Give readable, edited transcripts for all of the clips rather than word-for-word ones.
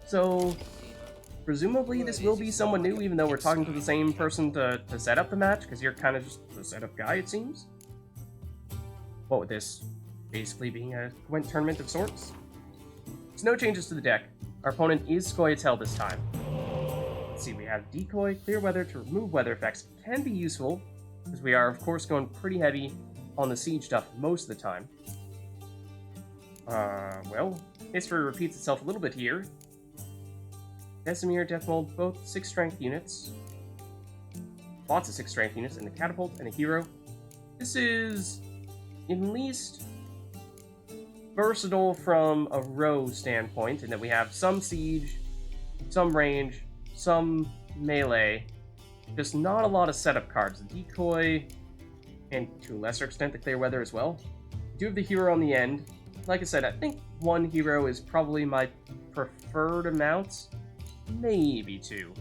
So, presumably this will be someone new, even though we're talking to the same person to set up the match, because you're kind of just the setup guy, it seems. What with this basically being a Gwent tournament of sorts? There's no changes to the deck. Our opponent is Scoia'tael this time. Let's see, we have Decoy, Clear Weather to remove weather effects. Can be useful, because we are, of course, going pretty heavy on the siege stuff most of the time. Well, history repeats itself a little bit here. Decimir, Deathmold, both 6 strength units. Lots of 6 strength units, and a catapult and a hero. This is at least versatile from a row standpoint, in that we have some siege, some range, some melee, just not a lot of setup cards. The Decoy, and to a lesser extent the Clear Weather as well. We do have the hero on the end. Like I said, I think 1 hero is probably my preferred amount. Maybe 2.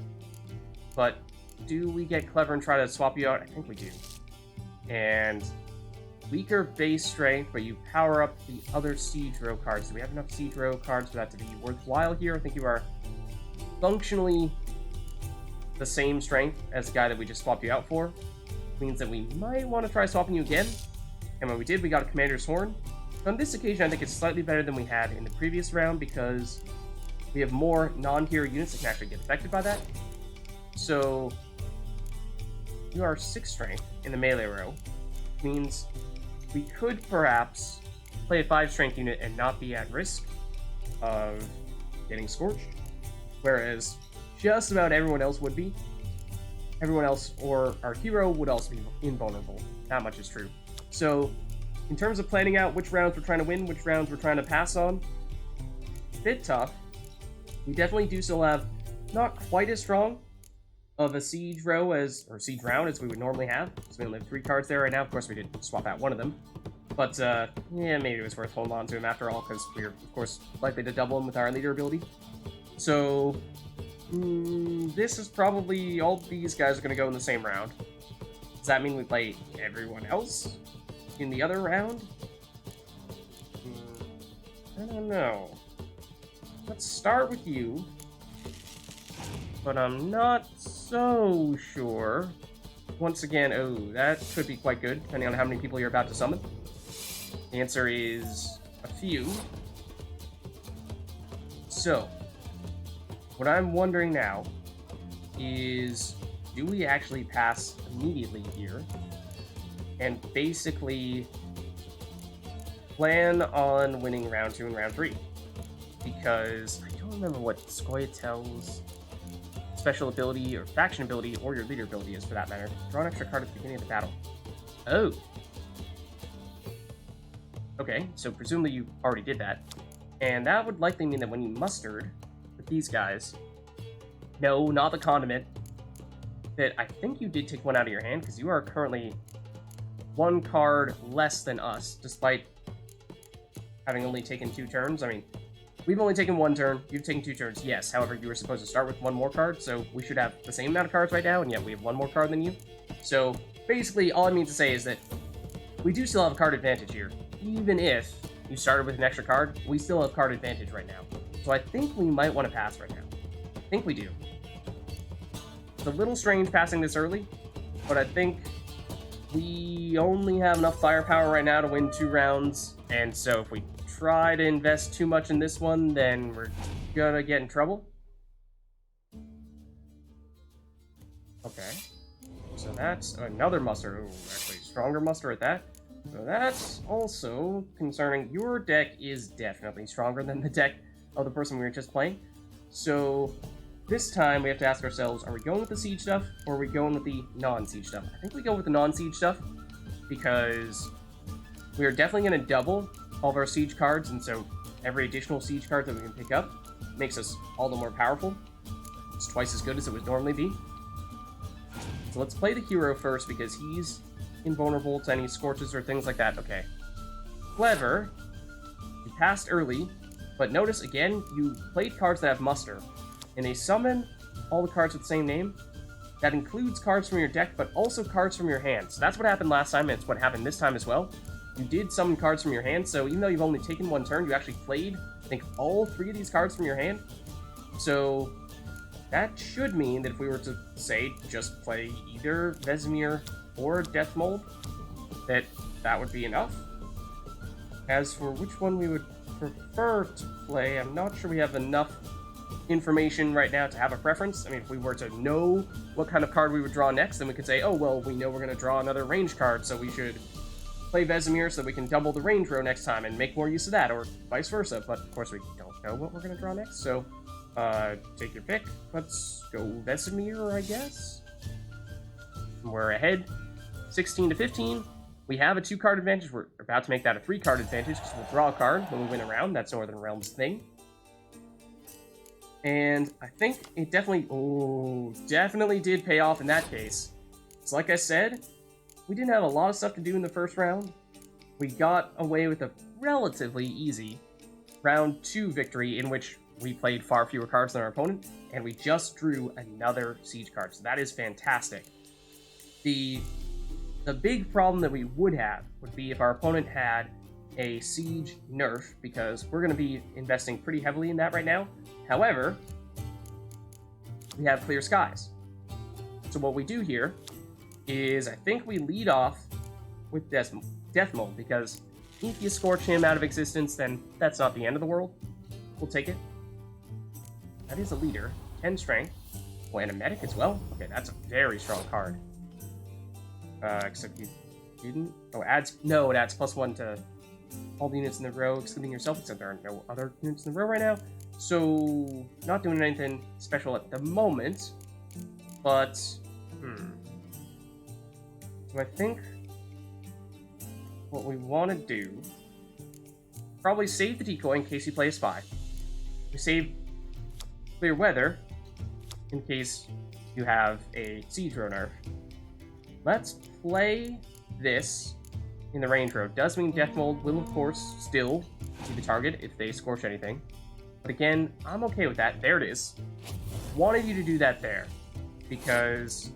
But do we get clever and try to swap you out? I think we do. And weaker base strength, but you power up the other siege row cards. Do we have enough siege row cards for that to be worthwhile here? I think you are functionally the same strength as the guy that we just swapped you out for. Means that we might want to try swapping you again. And when we did, we got a Commander's Horn. On this occasion, I think it's slightly better than we had in the previous round because we have more non-hero units that can actually get affected by that. So, you are 6 strength in the melee row. Means we could perhaps play a 5 strength unit and not be at risk of getting scorched. Whereas just about everyone else would be. Everyone else, or our hero, would also be invulnerable. That much is true. So, in terms of planning out which rounds we're trying to win, which rounds we're trying to pass on, a bit tough. We definitely do still have not quite as strong of a siege row or siege round as we would normally have. So we only have 3 cards there right now. Of course, we did swap out one of them. But, yeah, maybe it was worth holding on to him after all, because we're, of course, likely to double him with our leader ability. So, this is probably all these guys are going to go in the same round. Does that mean we play everyone else in the other round? I don't know. Let's start with you. But I'm not so sure. Once again, oh, that could be quite good, depending on how many people you're about to summon. The answer is a few. So, what I'm wondering now is, do we actually pass immediately here and basically plan on winning round 2 and round 3? Because I don't remember what Scoia'tael's special ability or faction ability or your leader ability is, for that matter. Draw an extra card at the beginning of the battle. Oh. Okay, so presumably you already did that. And that would likely mean that when you mustered with these guys, no, not the condiment, that I think you did take one out of your hand, because you are currently 1 card less than us, despite having only taken 2 turns. I mean, we've only taken 1 turn, you've taken 2 turns, yes. However, you were supposed to start with 1 more card, so we should have the same amount of cards right now, and yet we have 1 more card than you. So, basically, all I mean to say is that we do still have a card advantage here. Even if you started with an extra card, we still have card advantage right now. So I think we might want to pass right now. I think we do. It's a little strange passing this early, but I think we only have enough firepower right now to win 2 rounds, and so if we try to invest too much in this one, then we're gonna get in trouble. Okay. So that's another muster. Ooh, actually, stronger muster at that. So that's also concerning. Your deck is definitely stronger than the deck of the person we were just playing. So this time we have to ask ourselves, are we going with the siege stuff or are we going with the non-siege stuff? I think we go with the non-siege stuff because we are definitely going to double all of our siege cards, and so every additional siege card that we can pick up makes us all the more powerful. It's twice as good as it would normally be. So let's play the hero first because he's invulnerable to any scorches or things like that. Okay. Clever. You passed early, but notice again, you played cards that have muster, and they summon all the cards with the same name. That includes cards from your deck, but also cards from your hand. So that's what happened last time, and it's what happened this time as well. You did summon cards from your hand, so even though you've only taken 1 turn, you actually played, I think, all 3 of these cards from your hand. So that should mean that if we were to, say, just play either Vesemir or Death Mold, that would be enough. As for which one we would prefer to play, I'm not sure we have enough information right now to have a preference. I mean, if we were to know what kind of card we would draw next, then we could say, oh, well, we know we're going to draw another range card, so we should play Vesemir so that we can double the range row next time and make more use of that, or vice versa. But, of course, we don't know what we're going to draw next, so take your pick. Let's go Vesemir, I guess. We're ahead 16 to 15. We have a 2-card advantage. We're about to make that a 3-card advantage because we'll draw a card when we win a round. That's Northern Realms' thing. And I think it definitely did pay off in that case. So like I said, we didn't have a lot of stuff to do in the first round. We got away with a relatively easy round 2 victory in which we played far fewer cards than our opponent, and we just drew another siege card. So that is fantastic. The big problem that we would have would be if our opponent had a siege nerf, because we're going to be investing pretty heavily in that right now. However, we have clear skies. So what we do here is I think we lead off with Death Mold, because if you scorch him out of existence, then that's not the end of the world. We'll take it. That is a leader. 10 strength. Oh, and a medic as well? Okay, that's a very strong card. Except you didn't... Oh, it adds +1 to all the units in the row, excluding yourself, except there are no other units in the row right now. So, not doing anything special at the moment, but... So I think what we want to do... Probably save the decoy in case you play a spy. We save clear weather in case you have a siege row nerf. Let's play this in the range row. Does mean Death Mold will, of course, still be the target if they scorch anything. But again, I'm okay with that. There it is. Wanted you to do that there, because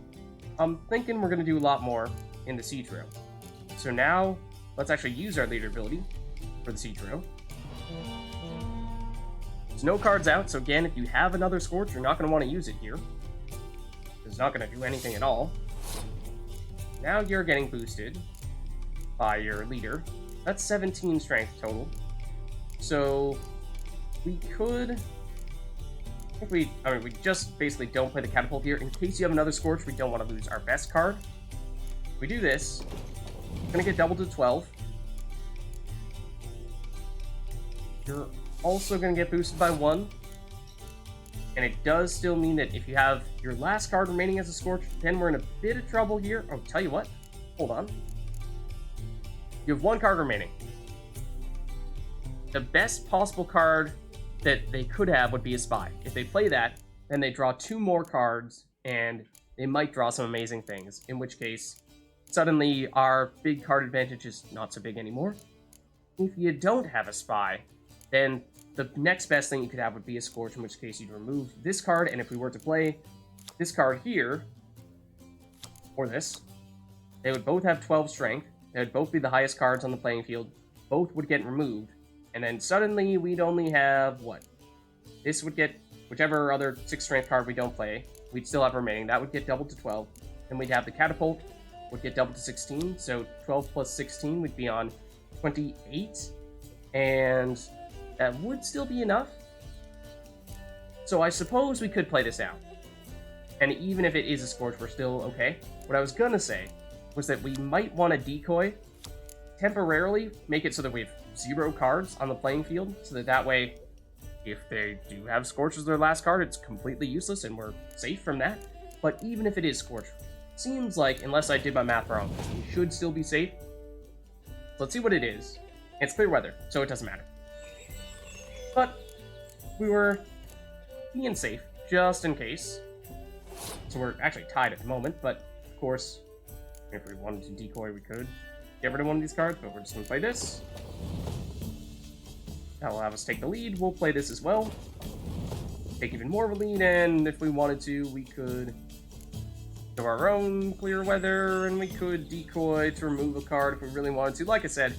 I'm thinking we're going to do a lot more in the siege row. So now, let's actually use our leader ability for the siege row. There's no cards out, so again, if you have another Scorch, you're not going to want to use it here. It's not going to do anything at all. Now you're getting boosted by your leader. That's 17 strength total. So we could... we just basically don't play the catapult here. In case you have another Scorch, we don't want to lose our best card. If we do this, we're going to get doubled to 12. You're also going to get boosted by 1. And it does still mean that if you have your last card remaining as a Scorch, then we're in a bit of trouble here. Oh, tell you what. Hold on. You have 1 card remaining. The best possible card that they could have would be a Spy. If they play that, then they draw 2 more cards, and they might draw some amazing things, in which case, suddenly our big card advantage is not so big anymore. If you don't have a Spy, then the next best thing you could have would be a Scorch, in which case you'd remove this card, and if we were to play this card here, or this, they would both have 12 strength, they would both be the highest cards on the playing field, both would get removed, and then suddenly we'd only have, what? This would get, whichever other 6 strength card we don't play, we'd still have remaining, that would get doubled to 12, then we'd have the Catapult, would get doubled to 16, so 12 plus 16 would be on 28, and that would still be enough. So I suppose we could play this out. And even if it is a Scorch, we're still okay. What I was gonna say was that we might want to decoy, temporarily make it so that we have 0 cards on the playing field, so that way, if they do have Scorch as their last card, it's completely useless and we're safe from that. But even if it is Scorch, seems like, unless I did my math wrong, we should still be safe. Let's see what it is. It's clear weather, so it doesn't matter. But we were being safe, just in case. So we're actually tied at the moment, but of course, if we wanted to decoy, we could get rid of one of these cards, but we're just going to play this. That will have us take the lead. We'll play this as well. Take even more of a lead, and if we wanted to, we could do our own clear weather, and we could decoy to remove a card if we really wanted to. Like I said,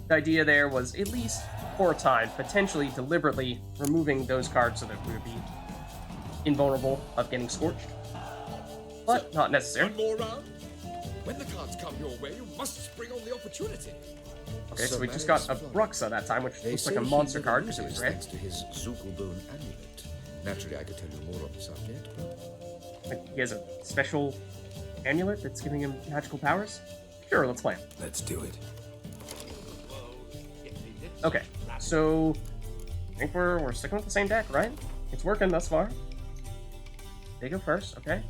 the idea there was at least for a time, potentially deliberately removing those cards so that we would be invulnerable of getting scorched. But not necessary. One more round? When the cards come your way, you must spring on the opportunity. Okay, so we just got a Bruxa that time, which looks like a monster card because it was red. Thanks to his Zuckelbone amulet. Naturally, I could tell you more on the subject, but... Like, he has a special amulet that's giving him magical powers? Sure, let's play him. Let's do it. Okay, so I think we're sticking with the same deck, right? It's working thus far. They go first, okay.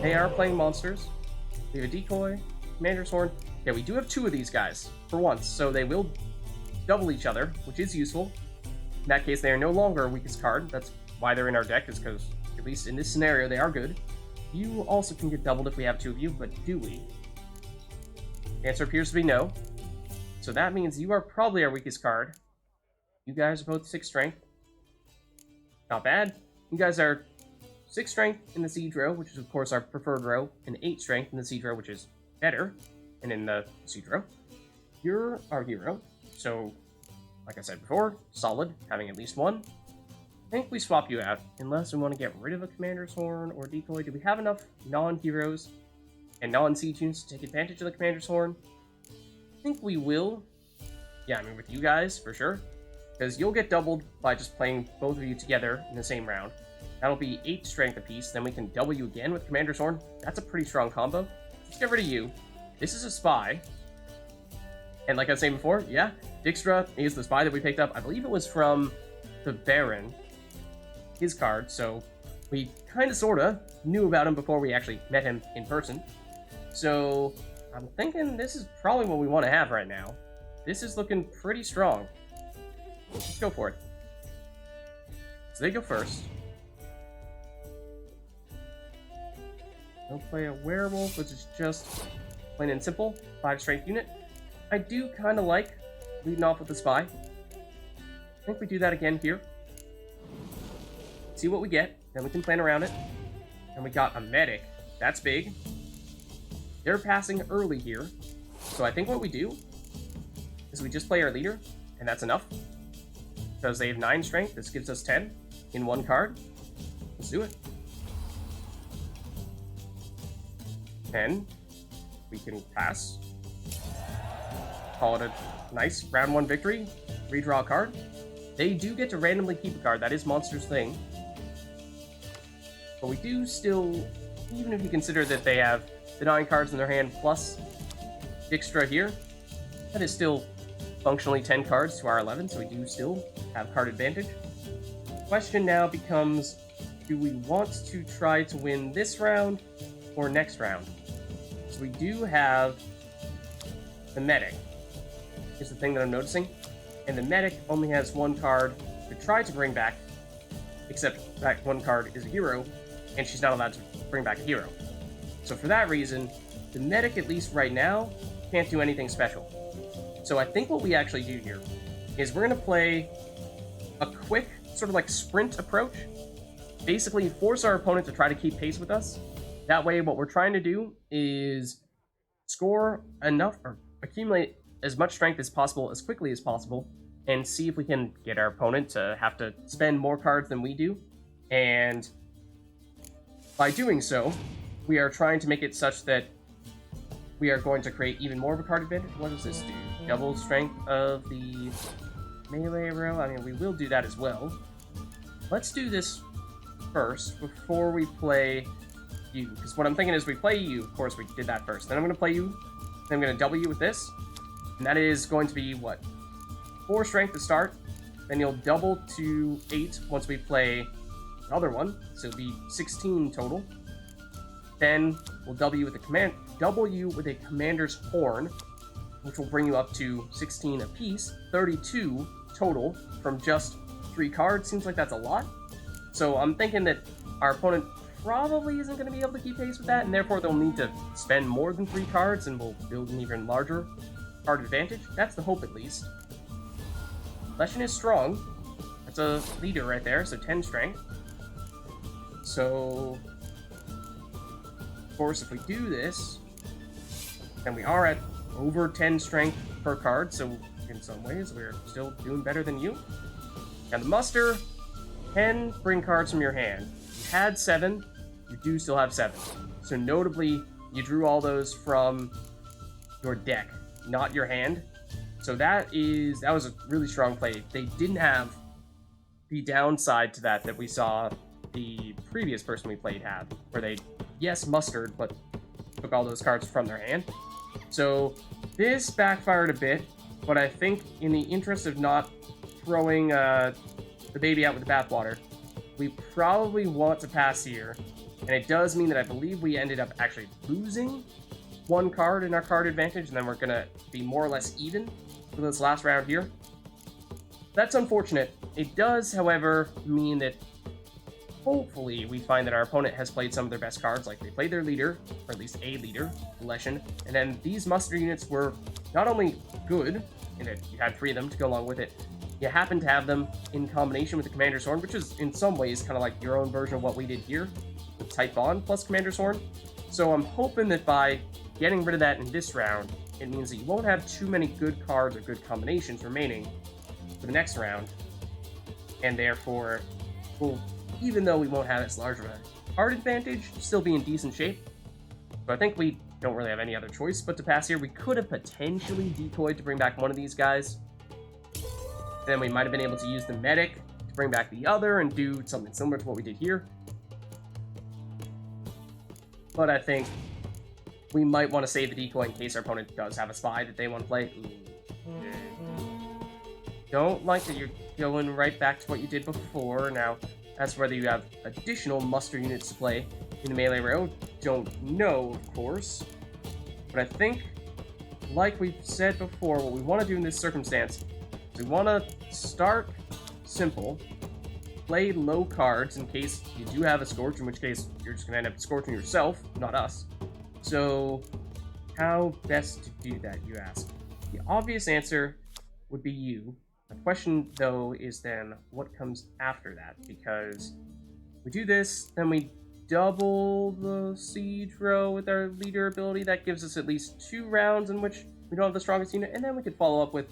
They are playing monsters. We have a decoy, Commander's Horn. Yeah, we do have 2 of these guys for once, so they will double each other, which is useful. In that case, they are no longer our weakest card. That's why they're in our deck, is because, at least in this scenario, they are good. You also can get doubled if we have 2 of you, but do we? The answer appears to be no. So that means you are probably our weakest card. You guys are both 6 strength. Not bad. You guys are 6 strength in the siege row, which is of course our preferred row, and 8 strength in the siege row, which is better, and in the siege row. You're our hero, so like I said before, solid, having at least 1. I think we swap you out, unless we want to get rid of a Commander's Horn or Decoy. Do we have enough non-heroes and non-siege units to take advantage of the Commander's Horn? I think we will. Yeah, I mean, with you guys, for sure. Because you'll get doubled by just playing both of you together in the same round. That'll be 8 strength apiece, then we can double you again with Commander's Horn. That's a pretty strong combo. Let's get rid of you. This is a spy. And like I was saying before, yeah, Dijkstra is the spy that we picked up. I believe it was from the Baron, his card, so we kind of, sort of, knew about him before we actually met him in person. So I'm thinking this is probably what we want to have right now. This is looking pretty strong. Let's go for it. So they go first. They'll play a werewolf, which is just plain and simple, 5 strength unit. I do kind of like leading off with the spy. I think we do that again here. See what we get, then we can plan around it. And we got a medic. That's big. They're passing early here. So I think what we do is we just play our leader, and that's enough. Because they have 9 strength, this gives us 10 in 1 card. Let's do it. Then we can pass. Call it a nice round 1 victory. Redraw a card. They do get to randomly keep a card. That is Monster's thing. But we do still, even if you consider that they have the 9 cards in their hand plus Dijkstra here, that is still functionally 10 cards to our 11, so we do still have card advantage. Question now becomes, do we want to try to win this round or next round? So we do have the medic, is the thing that I'm noticing, and the medic only has 1 card to try to bring back, except that 1 card is a hero, and she's not allowed to bring back a hero. So for that reason, the medic, at least right now, can't do anything special. So I think what we actually do here is we're going to play a quick, sort of like sprint approach. Basically force our opponent to try to keep pace with us. That way what we're trying to do is score enough, or accumulate as much strength as possible, as quickly as possible, and see if we can get our opponent to have to spend more cards than we do. And by doing so, we are trying to make it such that we are going to create even more of a card advantage. What does this do? Double strength of the melee row? I mean, we will do that as well. Let's do this first before we play you. Because what I'm thinking is we play you. Of course, we did that first. Then I'm going to play you. Then I'm going to double you with this. And that is going to be, what? 4 strength to start. Then you'll double to 8 once we play the other one. So it'll be 16 total. Then we'll double you with a Commander's Horn, which will bring you up to 16 apiece, 32 total from just 3 cards. Seems like that's a lot. So I'm thinking that our opponent probably isn't going to be able to keep pace with that, and therefore they'll need to spend more than 3 cards, and we'll build an even larger card advantage. That's the hope, at least. Leshen is strong. That's a leader right there, so 10 strength. So, of course, if we do this, then we are at over 10 strength per card, so in some ways we're still doing better than you. Now the muster can bring cards from your hand. had 7, you do still have 7. So notably, you drew all those from your deck, not your hand. So that was a really strong play. They didn't have the downside to that we saw the previous person we played have, where they, yes, mustered, but took all those cards from their hand. So this backfired a bit, but I think in the interest of not throwing the baby out with the bathwater, we probably want to pass here. And it does mean that I believe we ended up actually losing 1 card in our card advantage, and then we're going to be more or less even for this last round here. That's unfortunate. It does, however, mean that hopefully we find that our opponent has played some of their best cards, like they played their leader, or at least a leader, Leshen, and then these muster units were not only good, in that you had 3 of them to go along with it, you happen to have them in combination with the Commander's Horn, which is in some ways kind of like your own version of what we did here, with Type Bond plus Commander's Horn. So I'm hoping that by getting rid of that in this round, it means that you won't have too many good cards or good combinations remaining for the next round, and therefore, we'll, even though we won't have as large of a card advantage, still be in decent shape. So I think we don't really have any other choice but to pass here. We could have potentially decoyed to bring back one of these guys. Then we might have been able to use the medic to bring back the other and do something similar to what we did here. But I think we might want to save the decoy in case our opponent does have a spy that they want to play. Don't like that you're going right back to what you did before. Now, as for whether you have additional muster units to play in the melee row, don't know, of course. But I think, like we've said before, what we want to do in this circumstance is we want to start simple, play low cards in case you do have a Scorch, in which case you're just going to end up scorching yourself, not us. So, how best to do that, you ask? The obvious answer would be you. The question, though, is then what comes after that? Because we do this, then we double the siege row with our leader ability. That gives us at least 2 rounds in which we don't have the strongest unit, and then we could follow up with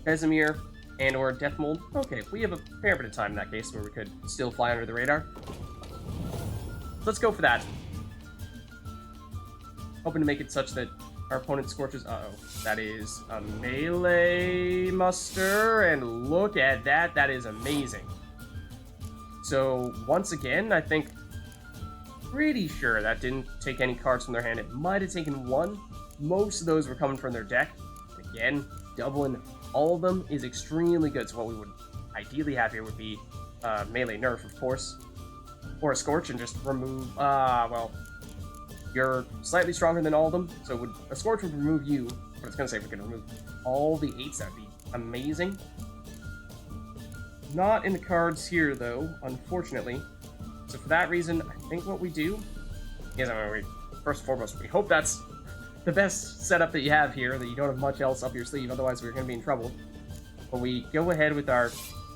Vesemir and or Death Mold. Okay, we have a fair bit of time in that case where we could still fly under the radar. Let's go for that. Hoping to make it such that our opponent scorches. Uh-oh. That is a melee muster, and look at that. That is amazing. So, once again, I think pretty sure that didn't take any cards from their hand. It might have taken 1. Most of those were coming from their deck. Again, doubling all of them is extremely good. So what we would ideally have here would be melee nerf, of course, or a Scorch and just remove, well, you're slightly stronger than all of them, so a Scorch would remove you, but it's going to say we can remove all the 8s. That would be amazing. Not in the cards here, though, unfortunately. So for that reason, I think what we do is, first and foremost, we hope that's the best setup that you have here, that you don't have much else up your sleeve, otherwise we're going to be in trouble. But we go ahead with our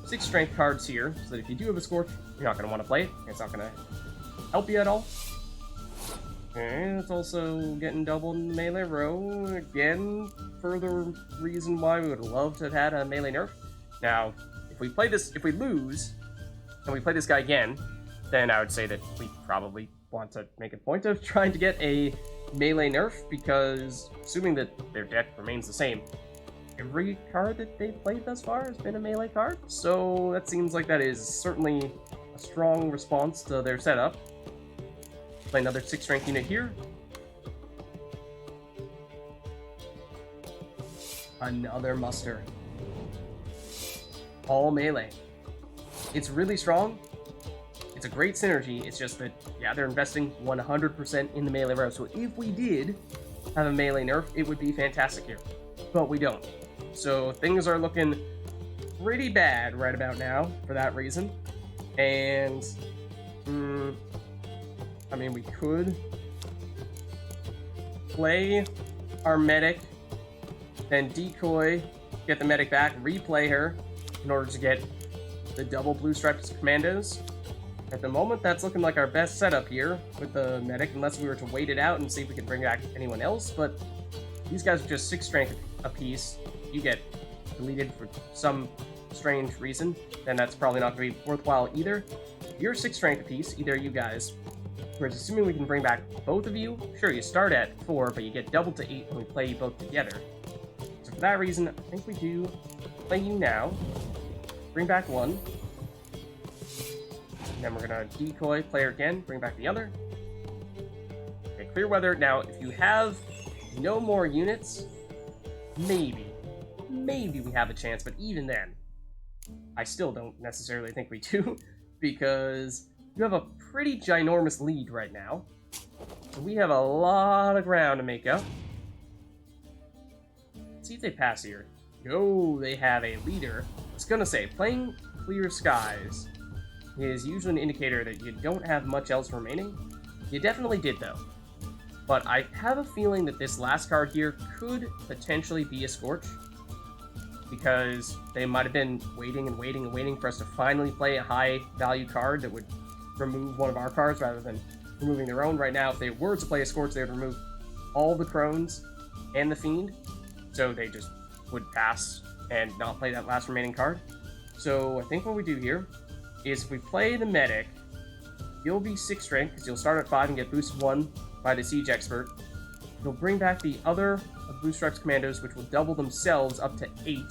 6 strength cards here, so that if you do have a Scorch, you're not going to want to play it. It's not going to help you at all. And it's also getting doubled in the melee row. Again, further reason why we would love to have had a melee nerf. Now, if we lose, and we play this guy again, then I would say that we probably want to make a point of trying to get a melee nerf, because assuming that their deck remains the same, every card that they've played thus far has been a melee card. So that seems like that is certainly a strong response to their setup. Play another 6 strength unit here. Another muster. All melee. It's really strong. It's a great synergy. It's just that, yeah, they're investing 100% in the melee row. So if we did have a melee nerf, it would be fantastic here. But we don't. So things are looking pretty bad right about now for that reason. And, I mean, we could play our medic, then decoy, get the medic back, replay her in order to get the double blue stripes commandos. At the moment, that's looking like our best setup here with the medic, unless we were to wait it out and see if we could bring back anyone else. But these guys are just 6 strength apiece. You get deleted for some strange reason, then that's probably not going to be worthwhile either. you're 6 strength apiece, either of you guys. Whereas assuming we can bring back both of you, sure, you start at 4, but you get doubled to 8 when we play you both together. So for that reason, I think we do play you now, bring back 1, and then we're gonna decoy player again, bring back the other. Okay, clear weather. Now, if you have no more units, maybe we have a chance, but even then, I still don't necessarily think we do, because you have a pretty ginormous lead right now. So we have a lot of ground to make up. Let's see if they pass here. No, they have a leader. I was gonna say, playing clear skies is usually an indicator that you don't have much else remaining. You definitely did, though. But I have a feeling that this last card here could potentially be a Scorch, because they might have been waiting and waiting and waiting for us to finally play a high-value card that would remove one of our cards rather than removing their own. Right now, if they were to play a Scorch, they would remove all the Crones and the Fiend, so they just would pass and not play that last remaining card. So I think what we do here is if we play the Medic, you'll be 6 strength, because you'll start at 5 and get boosted 1 by the Siege Expert. You'll bring back the other of Blue Stripes Commandos, which will double themselves up to 8.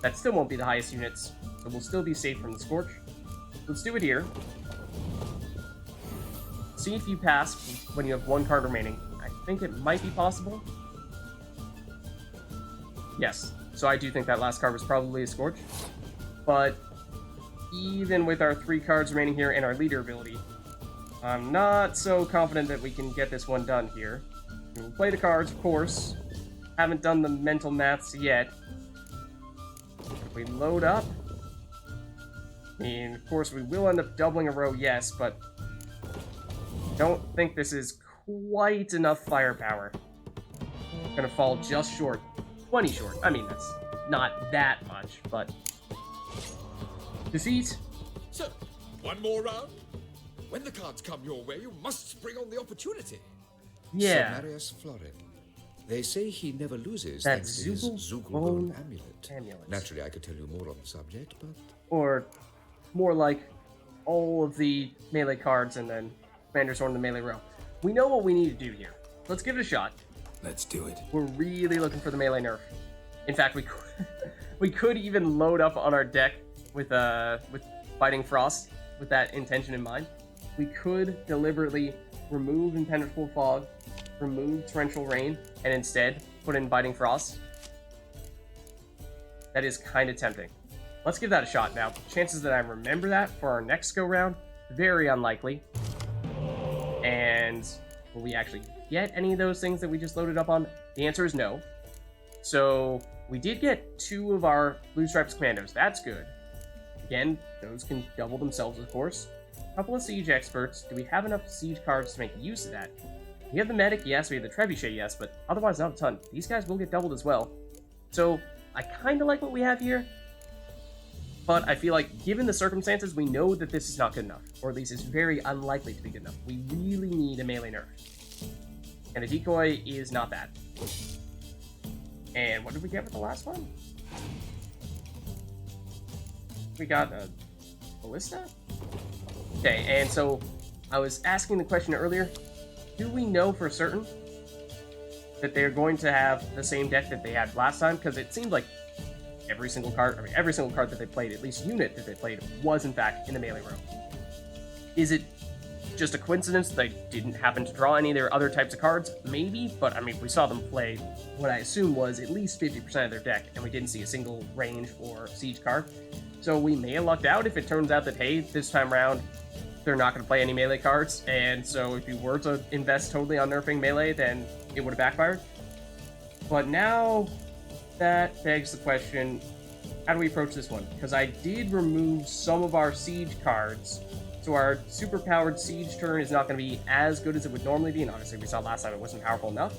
That still won't be the highest units, so we'll still be safe from the Scorch. Let's do it here. See if you pass when you have 1 card remaining. I think it might be possible. Yes, so I do think that last card was probably a Scorch. But even with our 3 cards remaining here and our leader ability, I'm not so confident that we can get this one done here. We'll play the cards, of course. Haven't done the mental maths yet. If we load up, I mean, of course, we will end up doubling a row, yes, but don't think this is quite enough firepower. Gonna fall just short. 20 short. I mean, that's not that much, but defeat. So, one more round? When the cards come your way, you must spring on the opportunity. Yeah. Sir Marius Florid. They say he never loses That thanks to his Zugel bone bone amulet. amulet. Naturally, I could tell you more on the subject, but... Or more like all of the melee cards and then Commander Sword in the melee row. We know what we need to do here. Let's give it a shot. Let's do it. We're really looking for the melee nerf. In fact, we could even load up on our deck with Biting Frost with that intention in mind. We could deliberately remove Impenetrable Fog, remove Torrential Rain, and instead put in Biting Frost. That is kind of tempting. Let's give that a shot. Now, chances that I remember that for our next go-round, very unlikely. And will we actually get any of those things that we just loaded up on? The answer is no. So we did get 2 of our Blue Stripes Commandos. That's good. Again, those can double themselves, of course. A couple of Siege Experts. Do we have enough Siege cards to make use of that? We have the Medic, yes. We have the Trebuchet, yes. But otherwise, not a ton. These guys will get doubled as well. So I kind of like what we have here. But I feel like, given the circumstances, we know that this is not good enough. Or at least it's very unlikely to be good enough. We really need a melee nerf. And the decoy is not bad. And what did we get with the last one? We got a Ballista? Okay, and so I was asking the question earlier, do we know for certain that they're going to have the same deck that they had last time? Because it seemed like every single card that they played, at least unit that they played, was in fact in the melee row. Is it just a coincidence that they didn't happen to draw any of their other types of cards? Maybe, but I mean, we saw them play what I assume was at least 50% of their deck, and we didn't see a single range or siege card. So we may have lucked out if it turns out that, hey, this time around, they're not going to play any melee cards, and so if you were to invest totally on nerfing melee, then it would have backfired. But now, that begs the question, how do we approach this one? Because I did remove some of our siege cards, so our super-powered siege turn is not going to be as good as it would normally be, and obviously we saw last time it wasn't powerful enough.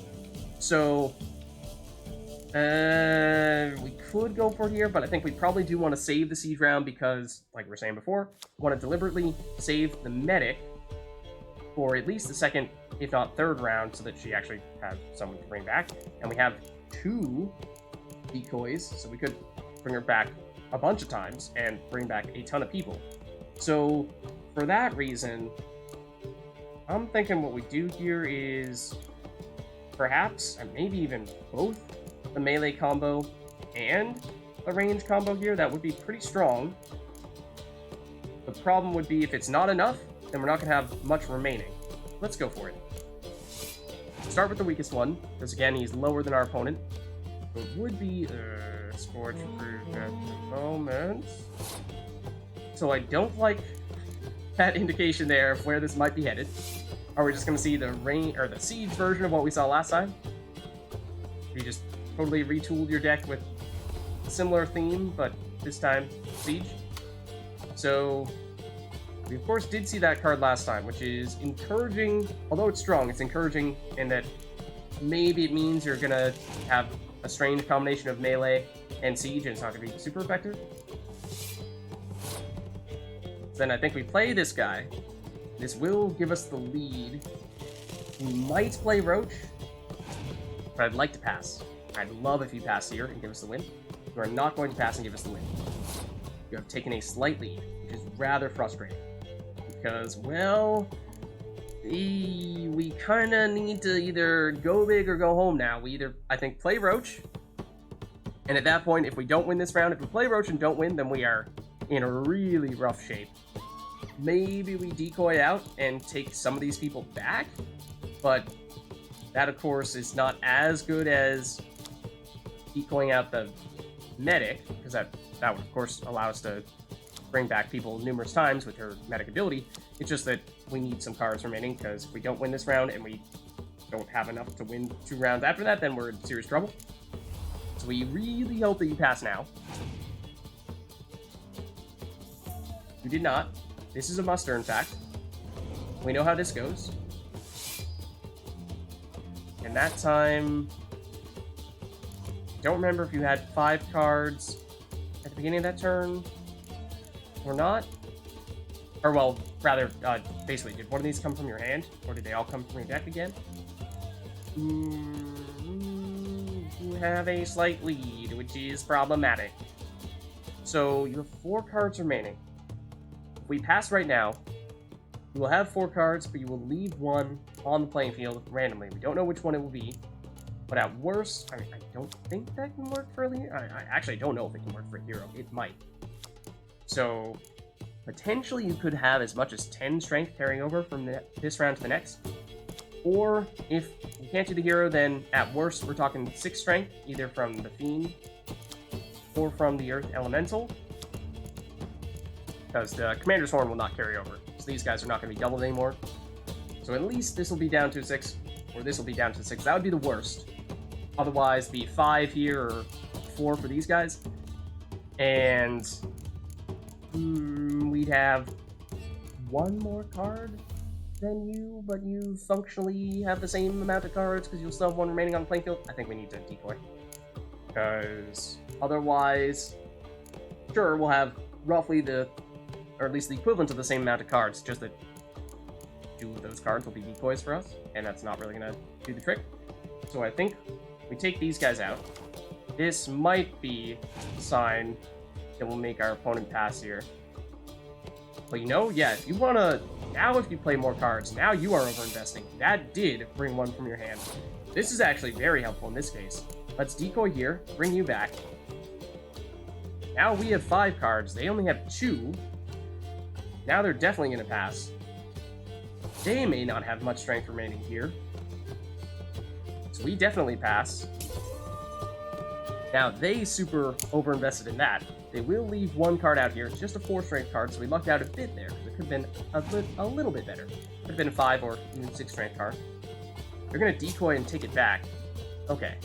So, we could go for it here, but I think we probably do want to save the siege round because, like we were saying before, we want to deliberately save the medic for at least the second, if not third round, so that she actually has someone to bring back. And we have 2 decoys, so we could bring her back a bunch of times and bring back a ton of people. So, for that reason, I'm thinking what we do here is perhaps, and maybe even both, the melee combo and a range combo here. That would be pretty strong. The problem would be if it's not enough, then we're not going to have much remaining. Let's go for it. Start with the weakest one, because again, he's lower than our opponent. It would be Scorch Proof at the moment. So I don't like that indication there of where this might be headed. Are we just going to see the rain or the siege version of what we saw last time? You just totally retooled your deck with a similar theme, but this time siege. So we of course did see that card last time, which is encouraging. Although it's strong, it's encouraging in that maybe it means you're gonna have a strange combination of melee and siege, and it's not gonna be super effective. Then I think we play this guy. This will give us the lead. We might play Roach, but I'd like to pass. I'd love if you pass here and give us the win. You are not going to pass and give us the win. You have taken a slight lead, which is rather frustrating. Because, well, we kind of need to either go big or go home now. We either, I think, play Roach, and at that point, if we don't win this round, if we play Roach and don't win, then we are in a really rough shape. Maybe we decoy out and take some of these people back, but that, of course, is not as good as decoying out the medic, because that would, of course, allow us to bring back people numerous times with her medic ability. It's just that we need some cards remaining, because if we don't win this round and we don't have enough to win 2 rounds after that, then we're in serious trouble. So we really hope that you pass now. You did not. This is a muster, in fact. We know how this goes. And that time, don't remember if you had 5 cards at the beginning of that turn or not. Or, well, rather, basically, did one of these come from your hand? Or did they all come from your deck again? You have a slight lead, which is problematic. So, you have 4 cards remaining. If we pass right now, you will have 4 cards, but you will leave 1 on the playing field randomly. We don't know which one it will be, but at worst, I don't think that can work for a hero. I actually don't know if it can work for a hero. It might. So, potentially you could have as much as 10 strength carrying over from this round to the next. Or, if you can't do the hero, then at worst, we're talking 6 strength, either from the Fiend or from the Earth Elemental. Because the Commander's Horn will not carry over. So these guys are not going to be doubled anymore. So at least this will be down to 6, or this will be down to 6. That would be the worst. Otherwise, be 5 here, or 4 for these guys. And we'd have 1 more card than you, but you functionally have the same amount of cards because you'll still have 1 remaining on the playing field. I think we need to decoy. Because otherwise, sure, we'll have roughly or at least the equivalent of the same amount of cards, just that 2 of those cards will be decoys for us, and that's not really going to do the trick. So I think we take these guys out. This might be a sign that will make our opponent pass here. But you know, yeah, if you want to, now if you play more cards, now you are over-investing. That did bring 1 from your hand. This is actually very helpful in this case. Let's decoy here, bring you back. Now we have 5 cards, they only have 2. Now they're definitely going to pass. They may not have much strength remaining here. So we definitely pass. Now they super over-invested in that. They will leave 1 card out here. It's just a 4 strength card, so we lucked out a bit there. It could have been a little bit better. Could have been a 5 or even 6 strength card. They're going to decoy and take it back. Okay.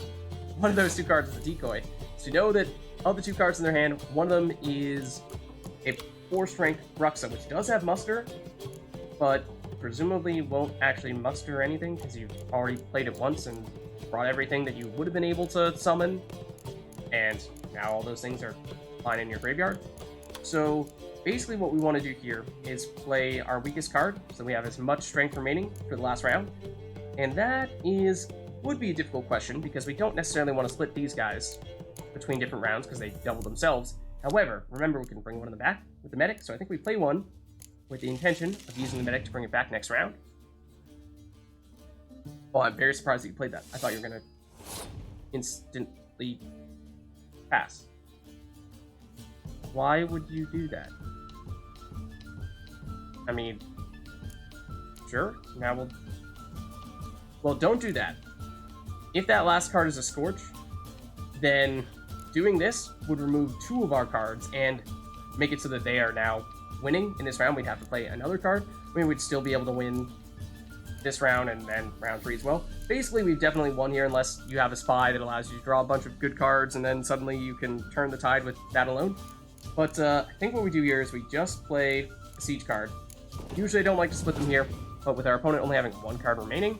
One of those 2 cards is a decoy. So you know that of the 2 cards in their hand, one of them is a 4 strength Bruxa, which does have muster, but presumably won't actually muster anything because you've already played it once and brought everything that you would have been able to summon, and now all those things are fine in your graveyard. So basically what we want to do here is play our weakest card, so we have as much strength remaining for the last round, and that would be a difficult question because we don't necessarily want to split these guys between different rounds because they double themselves. However, remember we can bring 1 of them back with the medic, so I think we play 1, with the intention of using the medic to bring it back next round. Oh, I'm very surprised that you played that. I thought you were going to instantly pass. Why would you do that? I mean, sure, now we'll... Well, don't do that. If that last card is a Scorch, then doing this would remove 2 of our cards and make it so that they are now winning. In this round, we'd have to play another card. I mean, we'd still be able to win this round and then round 3 as well. Basically, we've definitely won here unless you have a spy that allows you to draw a bunch of good cards and then suddenly you can turn the tide with that alone. But I think what we do here is we just play a siege card. Usually I don't like to split them here, but with our opponent only having 1 card remaining,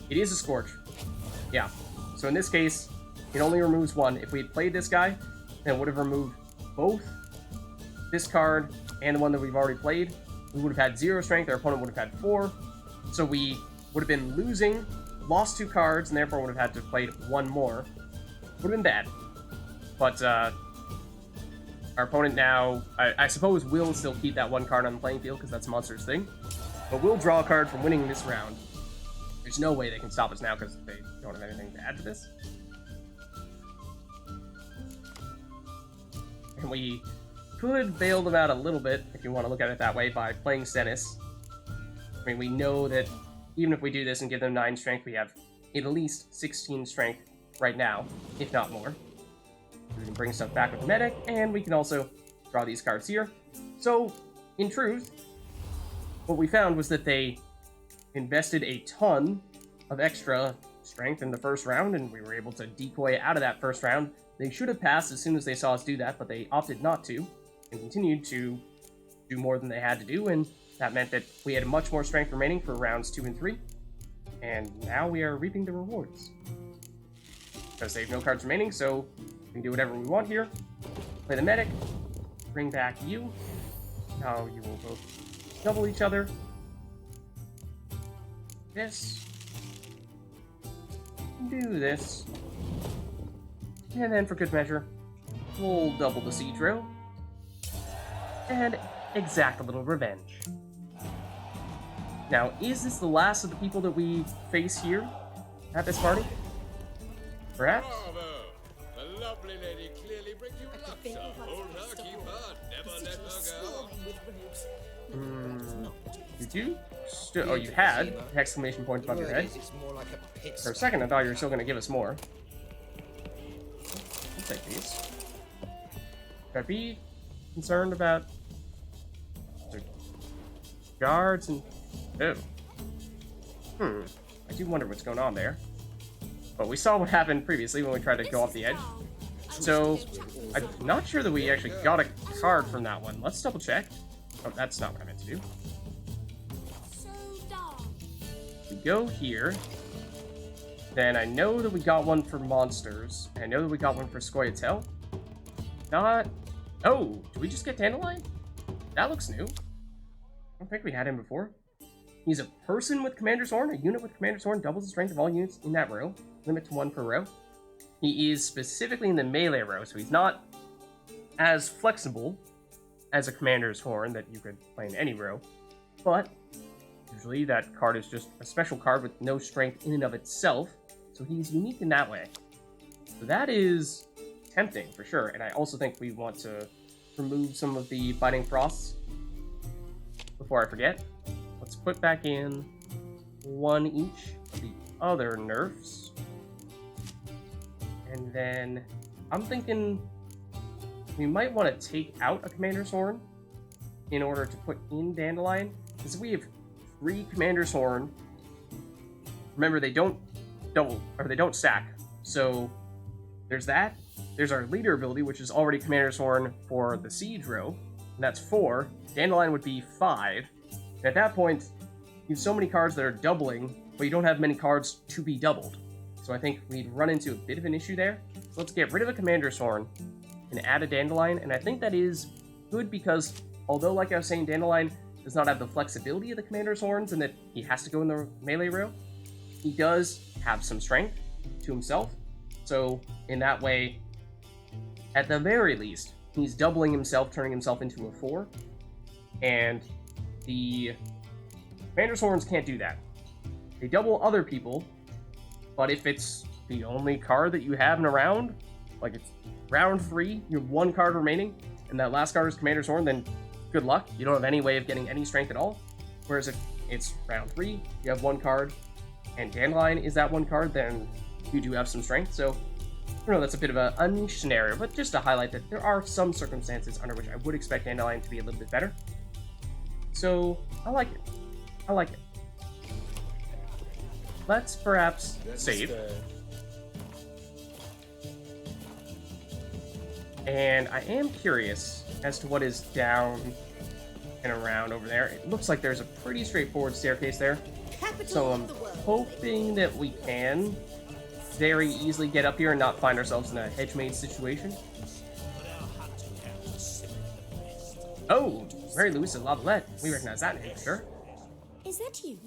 it is a Scorch. Yeah. So in this case, it only removes 1. If we had played this guy, then it would have removed both this card and the one that we've already played. We would have had 0 strength, our opponent would have had 4. So we would have been losing, lost 2 cards, and therefore would have had to have played 1 more. Would have been bad. But our opponent now, I suppose, will still keep that 1 card on the playing field because that's Monster's thing. But we'll draw a card from winning this round. There's no way they can stop us now because they don't have anything to add to this. And we could bail them out a little bit, if you want to look at it that way, by playing Stennis. I mean, we know that even if we do this and give them 9 strength, we have at least 16 strength right now, if not more. We can bring stuff back with Medic, and we can also draw these cards here. So, in truth, what we found was that they invested a ton of extra strength in the first round, and we were able to decoy out of that first round. They should have passed as soon as they saw us do that, but they opted not to, and continued to do more than they had to do, and that meant that we had much more strength remaining for rounds 2 and 3, and now we are reaping the rewards. Because they have no cards remaining, so we can do whatever we want here. Play the Medic, bring back you. Now you will both double each other. This. Do this. And then for good measure, we'll double the siege row. And exact a little revenge. Now, is this the last of the people that we face here at this party? Perhaps? Bravo! The lovely lady clearly brings you luck, so hold her, keep her, never let her go. You do? Oh, you had exclamation points above your head. For a second, I thought you were still going to give us more. I'll take these. Should I be concerned about the guards and... Oh. I do wonder what's going on there. But we saw what happened previously when we tried to go off the edge. So, I'm not sure that we actually got a card from that one. Let's double check. Oh, that's not what I meant to do. We go here. Then I know that we got one for monsters. And I know that we got one for Scoia'tael. Not... Oh, did we just get Dandelion? That looks new. I don't think we had him before. He's a person with Commander's Horn. A unit with Commander's Horn doubles the strength of all units in that row. Limit to 1 per row. He is specifically in the melee row, so he's not as flexible as a Commander's Horn that you could play in any row. But usually that card is just a special card with no strength in and of itself, so he's unique in that way. So that is tempting for sure, and I also think we want to remove some of the Biting Frosts before I forget. Let's put back in 1 each of the other nerfs. And then I'm thinking we might want to take out a Commander's Horn in order to put in Dandelion. Because we have 3 Commander's Horn. Remember, they don't double, or they don't stack. So there's that. There's our leader ability, which is already Commander's Horn for the siege row. And that's 4. Dandelion would be 5. And at that point, you have so many cards that are doubling, but you don't have many cards to be doubled. So I think we'd run into a bit of an issue there. So let's get rid of a Commander's Horn and add a Dandelion. And I think that is good because, although, like I was saying, Dandelion does not have the flexibility of the Commander's Horns and that he has to go in the melee row, he does have some strength to himself. So in that way, at the very least, he's doubling himself, turning himself into a 4. And the Commander's Horns can't do that. They double other people, but if it's the only card that you have in a round, like it's round 3, you have 1 card remaining, and that last card is Commander's Horn, then good luck. You don't have any way of getting any strength at all. Whereas if it's round 3, you have 1 card, and Dandelion is that 1 card, then you do have some strength. So, I know that's a bit of a niche scenario, but just to highlight that there are some circumstances under which I would expect Dandelion to be a little bit better. So, I like it. I like it. Let's perhaps save. And I am curious as to what is down and around over there. It looks like there's a pretty straightforward staircase there. So I'm hoping that we can very easily get up here and not find ourselves in a hedge maze situation. Oh, Mary Louise de Lavalette. We recognize that name for sure. Is that you?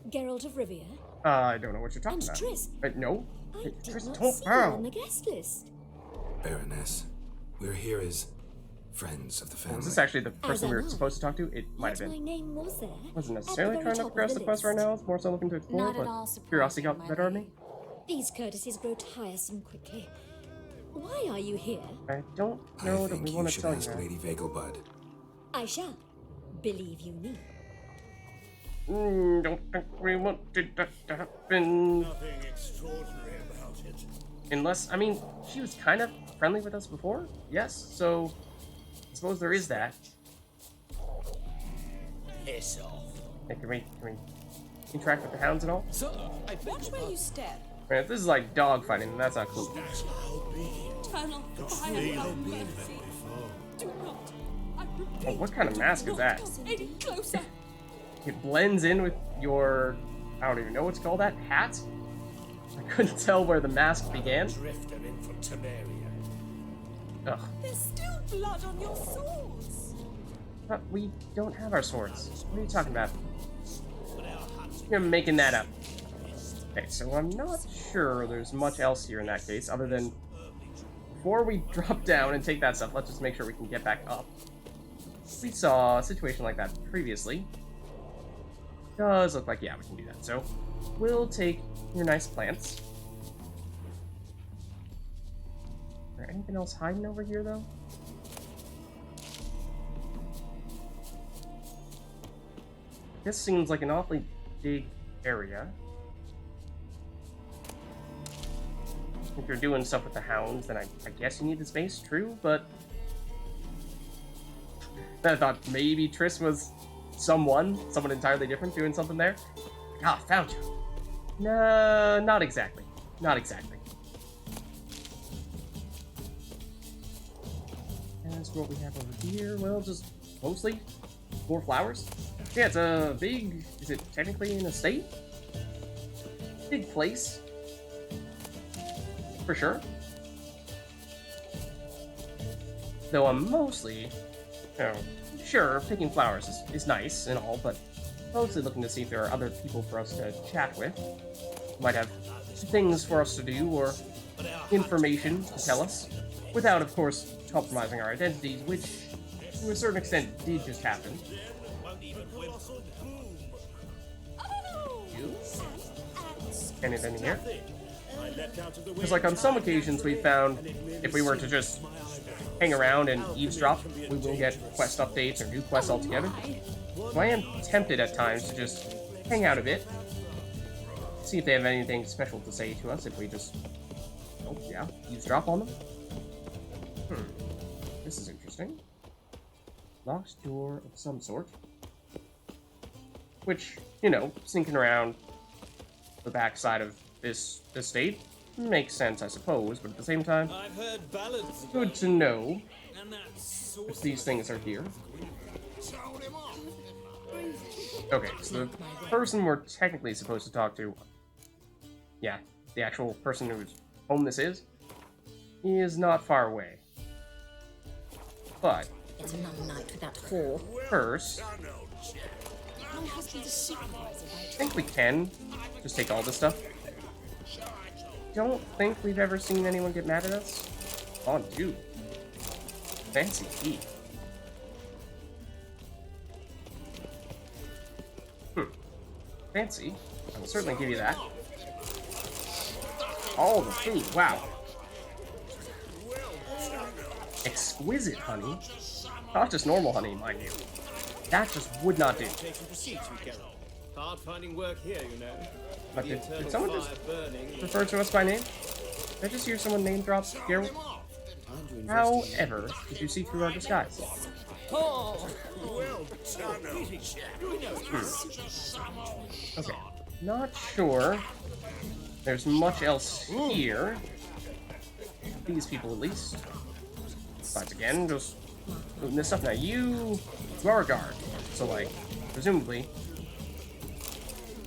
Geralt of Rivia? I don't know what you're talking And about. Triss? No. I did Triss, not don't see you bow. on the guest list. Baroness, we're here as friends of the family. Was this actually the person we were am I. supposed to talk to? It might What have my been. name was there? Wasn't At the necessarily very trying to top of progress the quest right list. now. It's more so looking to explore, Not at all but curiosity got surprising, the better of me. These courtesies grow tiresome quickly. Why are you here? I don't I know that think we you want to should tell you ask that. Lady Vegelbud. I shall. Believe you me. Don't think we wanted that to happen. Nothing extraordinary about it. Unless, I mean, she was kind of friendly with us before, yes, so I suppose there is that. Piss off. Hey, can we interact with the hounds at all? Sir, I beg Watch your where Oh. you step. Man, if this is like dog fighting, then that's not cool. Turn on the fire without mercy. Do not. I repeat, Oh, what kind of mask is that? any closer. It blends in with your, I don't even know what's called that, hat? I couldn't tell where the mask began. Drifter in from Temeria. Ugh, There's still blood on your swords. but we don't have our swords. What are you talking about? You're making that up. Okay, so I'm not sure there's much else here in that case, other than before we drop down and take that stuff, let's just make sure we can get back up. We saw a situation like that previously. Does look like, yeah, we can do that. So we'll take your nice plants. Is there anything else hiding over here, though? This seems like an awfully big area. If you're doing stuff with the hounds, then I guess you need the space, true, but I thought maybe Triss was someone entirely different doing something there. Ah, found you. No, not exactly. Not exactly. As for what we have over here, well, just mostly more flowers. Yeah, it's a big, is it technically an estate? Big place. For sure. Though I'm mostly, sure, picking flowers is nice and all, but mostly looking to see if there are other people for us to chat with. Might have things for us to do or information to tell us, without, of course, compromising our identities, which, to a certain extent, did just happen. You? Anything here? Because, like, on some occasions we found if we were to just hang around and eavesdrop, we will get quest updates or new quests altogether. So I am tempted at times to just hang out a bit, see if they have anything special to say to us if we just, oh yeah, eavesdrop on them. This is interesting. Locked door of some sort. Which, you know, sneaking around the backside of this estate makes sense, I suppose, but at the same time, I've heard ballads good to know and that if these things are here. Okay, so the person we're technically supposed to talk to, yeah, the actual person whose home this is not far away. But It's another night with that whore. first, My husband's a supervisor. I think we can just take all this stuff. Don't think we've ever seen anyone get mad at us. Oh, dude. Fancy tea. fancy. I will certainly give you that. All the food, wow. Exquisite honey. Not just normal honey, mind you. That just would not do. Hard finding work here, you know. But did someone just refer to us by name? Did I just hear someone name drop Geralt? However, did you see through our disguise? Okay, not sure there's much else here. These people, at least. Besides, again, just moving this stuff. Now, you are a guard, so, like, presumably,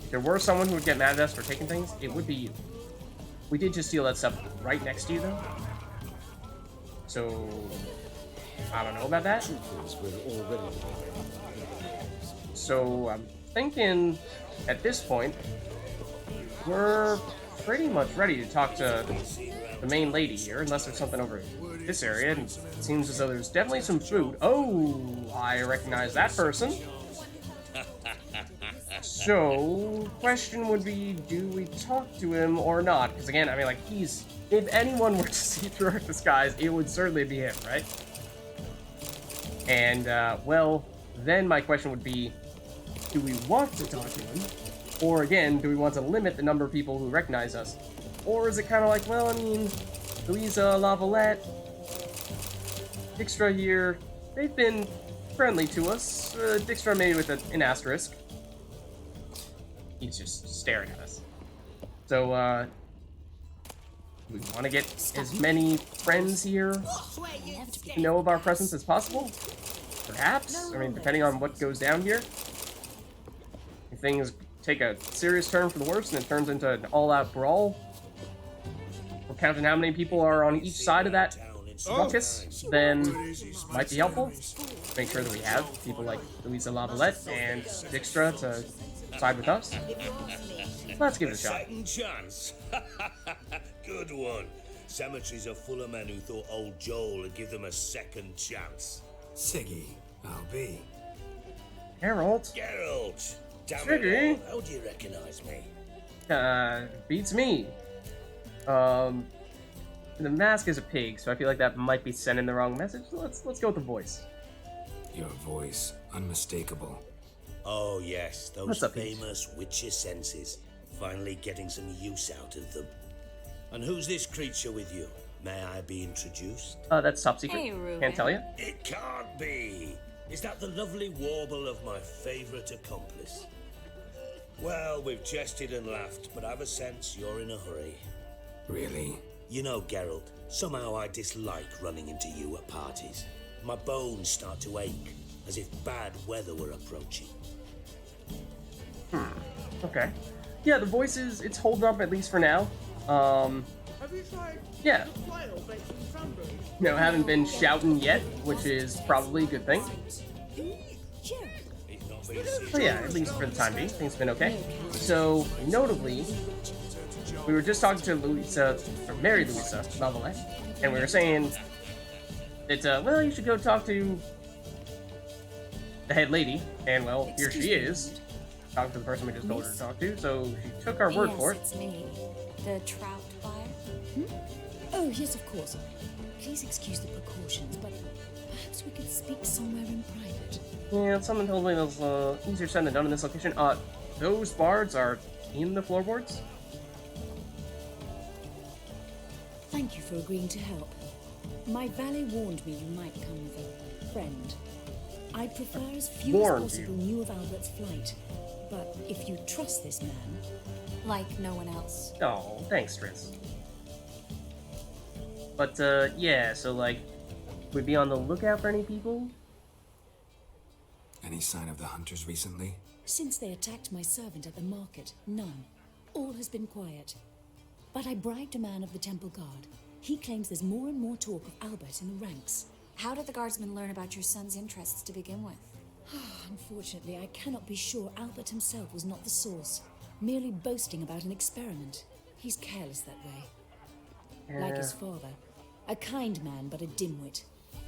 if there were someone who would get mad at us for taking things, it would be you. We did just steal that stuff right next to you, though. So, I don't know about that. So, I'm thinking, at this point, we're pretty much ready to talk to the main lady here, unless there's something over this area, and it seems as though there's definitely some food. Oh, I recognize that person. So, question would be, do we talk to him or not? Because again, I mean, like, if anyone were to see through our disguise, it would certainly be him, right? And, well, then my question would be, do we want to talk to him? Or again, do we want to limit the number of people who recognize us? Or is it kind of like, well, I mean, Louisa, Lavalette, Dijkstra here, they've been friendly to us. Dijkstra maybe with an asterisk. He's just staring at us. So, we want to get as many friends here to know of our presence as possible? Perhaps? I mean, depending on what goes down here. If things take a serious turn for the worse and it turns into an all-out brawl, we're counting how many people are on each side of that ruckus, then might be helpful. Make sure that we have people like Louisa Lavalette and Dijkstra to side with us. Let's give it a shot. Second chance. Good one. Cemeteries are full of men who thought old Joel would give them a second chance. Siggy, I'll be. Geralt. Geralt. Damn Siggy. it all. How do you recognize me? Beats me. The mask is a pig, so I feel like that might be sending the wrong message. Let's go with the voice. Your voice, unmistakable. Oh yes, those What's up, famous witcher senses. Finally getting some use out of them. And who's this creature with you? May I be introduced? That's top secret. Hey, Ruben. Can't tell you. It can't be. Is that the lovely warble of my favourite accomplice? Well, we've jested and laughed, but I've a sense you're in a hurry. Really? You know, Geralt, somehow I dislike running into you at parties. My bones start to ache, as if bad weather were approaching. Okay. Yeah, the voices, it's holding up at least for now. Have you tried Yeah. quail baked in cranberries? You know, haven't been shouting yet, which is probably a good thing. So yeah, at least for the time being, things have been okay. So, notably, we were just talking to Louisa, or Mary Louisa Lavalette, and we were saying that, well, you should go talk to the head lady, and well, here she is, talking to the person we just told her to talk to, so she took our word for it. It's me, the trout buyer. Oh, yes, of course. Please excuse the precautions, but perhaps we could speak somewhere in private. Yeah, someone told me it was easier said than done in this location. Those bards are in the floorboards? Thank you for agreeing to help. My valet warned me you might come with a friend. I'd prefer as few as possible knew of Albert's flight, but if you trust this man... Like no one else. Oh, thanks, Triss. But, yeah, so, like, we'd be on the lookout for any people? Any sign of the hunters recently? Since they attacked my servant at the market, none. All has been quiet. But I bribed a man of the Temple Guard. He claims there's more and more talk of Albert in the ranks. How did the guardsmen learn about your son's interests to begin with? Unfortunately, I cannot be sure Albert himself was not the source, merely boasting about an experiment. He's careless that way. Like his father. A kind man, but a dimwit.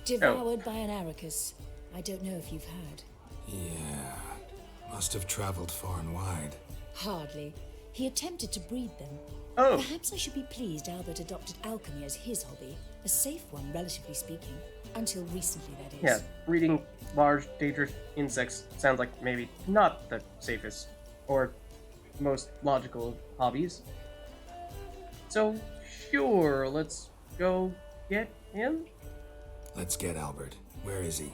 Devoured by an Arrakis. I don't know if you've heard. Yeah. Must have traveled far and wide. Hardly. He attempted to breed them. Oh. Perhaps I should be pleased Albert adopted alchemy as his hobby. A safe one, relatively speaking. Until recently, that is. Yeah, breeding large, dangerous insects sounds like maybe not the safest or most logical of hobbies. So, sure, let's go get him? Let's get Albert. Where is he?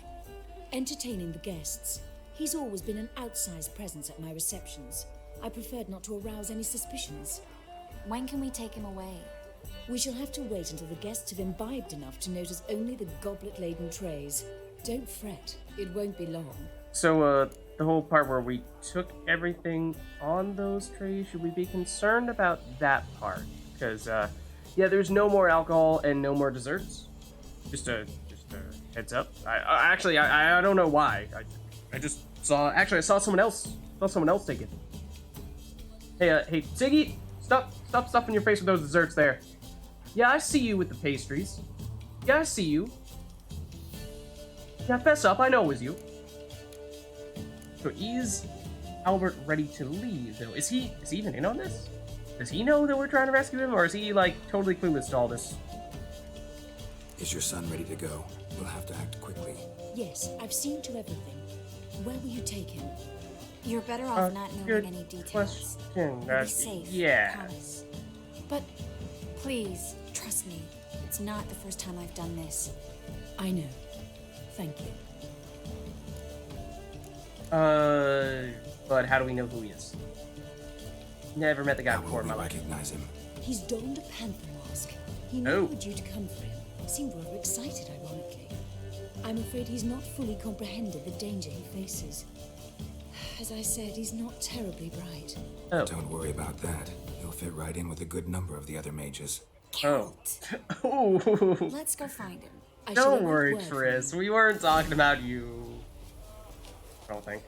Entertaining the guests. He's always been an outsized presence at my receptions. I preferred not to arouse any suspicions. When can we take him away? We shall have to wait until the guests have imbibed enough to notice only the goblet-laden trays. Don't fret, it won't be long. So, the whole part where we took everything on those trays, should we be concerned about that part? Because, yeah, there's no more alcohol and no more desserts. Just a heads up. I don't know why. I just saw, actually, I saw someone else take it. Hey, Ziggy, stop stuffing your face with those desserts there. Yeah, I see you with the pastries. Yeah, I see you. Yeah, fess up, I know it was you. So is Albert ready to leave, though? Is he even in on this? Does he know that we're trying to rescue him, or is he, like, totally clueless to all this? Is your son ready to go? We'll have to act quickly. Yes, I've seen to everything. Where will you take him? You're better off not good knowing any details. question. You'll be safe, Yeah. promise. But please, trust me. It's not the first time I've done this. I know. Thank you. But how do we know who he is? Never met the guy How before will in we my life. recognize him? He's donned a panther mask. He knew Oh. you were due to come for him. Seemed rather excited, ironically. I'm afraid he's not fully comprehended the danger he faces. As I said, he's not terribly bright. Oh. Don't worry about that. He'll fit right in with a good number of the other mages. Count. Oh. Let's go find him. I shall Don't await worry, word from Tris. you. We weren't talking about you. I don't think.